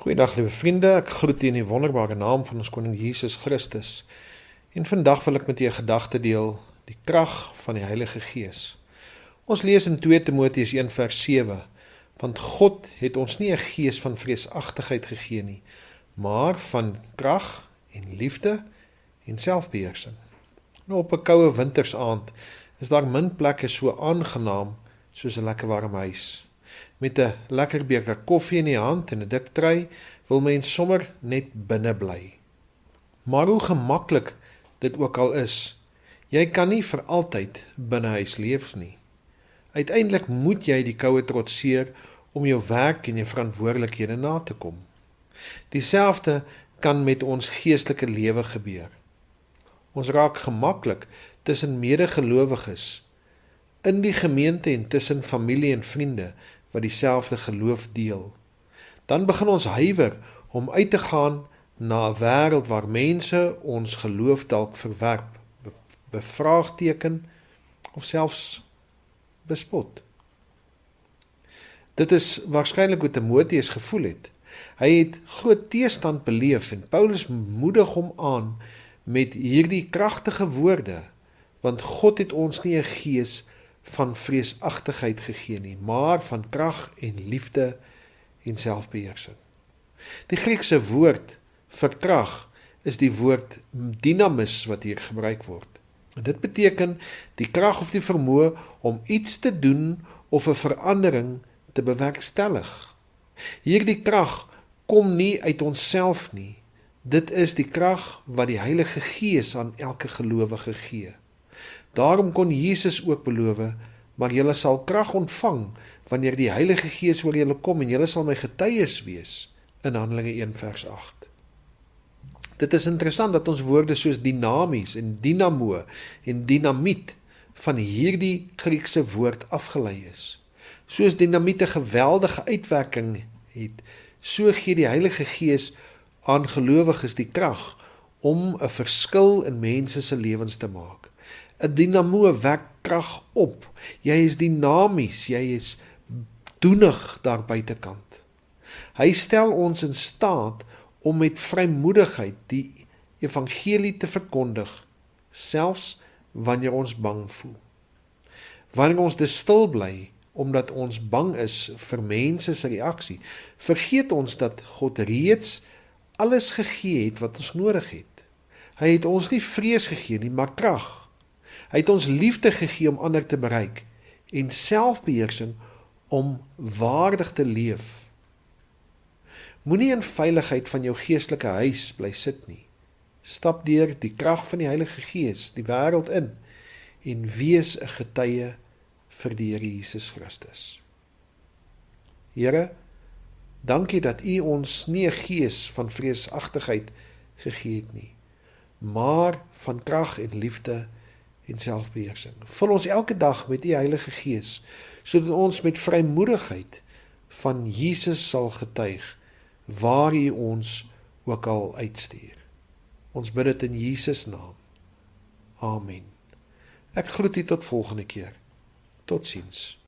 Goeiedag liewe vriende, ek groet u in die wonderbare naam van ons koning Jesus Christus. En vandag wil ek met u 'n gedagte deel, die krag van die Heilige Gees. Ons lees in 2 Timoteus 1 vers 7, want God het ons nie 'n gees van vreesagtigheid gegee nie, maar van krag en liefde en selfbeheersing. Nou op 'n koue wintersaand is daar min plekke so aangenaam soos 'n lekker warm huis. Met 'n lekker beker koffie in die hand en 'n dik trui wil mens sommer net binne bly. Maar hoe gemaklik dit ook al is, jy kan nie vir altyd binne huis leef nie. Uiteindelik moet jy die koue trotseer om jou werk en jou verantwoordelikhede na te kom. Dieselfde kan met ons geestelike lewe gebeur. Ons raak gemaklik tussen medegelowiges, in die gemeente en tussen familie en vriende wat dieselfde geloof deel. Dan begin ons huiwer om uit te gaan na 'n wêreld waar mense ons geloof dalk verwerp, bevraagteken of selfs bespot. Dit is waarskynlik hoe Timoteus gevoel het. Hy het groot teestand beleef en Paulus moedig hom aan met hierdie kragtige woorde, want God het ons nie 'n gees van vreesagtigheid gegee nie, maar van krag en liefde en selfbeheersing. Die Griekse woord vir krag is die woord dynamis wat hier gebruik word. En dit beteken die krag of die vermoë om iets te doen of 'n verandering te bewerkstellig. Hierdie krag kom nie uit onsself nie. Dit is die krag wat die Heilige Gees aan elke gelowige gee. Daarom kon Jesus ook beloof, maar julle sal krag ontvang wanneer die Heilige Gees oor julle kom en julle sal my getuies wees in Handelinge 1 vers 8. Dit is interessant dat ons woorde soos dinamies en dynamo en dynamiet van hierdie Griekse woord afgelei is. Soos dynamiet 'n geweldige uitwerking het, so gee die Heilige Gees aan gelowiges die krag om 'n verskil in mense se lewens te maak. 'n Dynamo wek krag op. Jy is dinamies, jy is doenig daar buitekant. Hy stel ons in staat om met vrymoedigheid die evangelie te verkondig, selfs wanneer ons bang voel. Wanneer ons dus stil bly, omdat ons bang is vir mense se reaksie, vergeet ons dat God reeds alles gegee het wat ons nodig het. Hy het ons nie vrees gegee nie, maar krag. Hy het ons liefde gegee om ander te bereik en selfbeheersing om waardig te leef. Moenie in veiligheid van jou geestelike huis bly sit nie. Stap deur die krag van die Heilige Gees die wêreld in en wees 'n getuie vir die Here Jesus Christus. Here, dankie dat U ons nie 'n gees van vreesagtigheid gegee het nie, maar van krag en liefde en selfbeheersing. Vul ons elke dag met U Heilige Gees, sodat ons met vrymoedigheid van Jesus sal getuig, waar U ons ook al uitstuur. Ons bid dit in Jesus naam. Amen. Ek groet U tot volgende keer. Totsiens.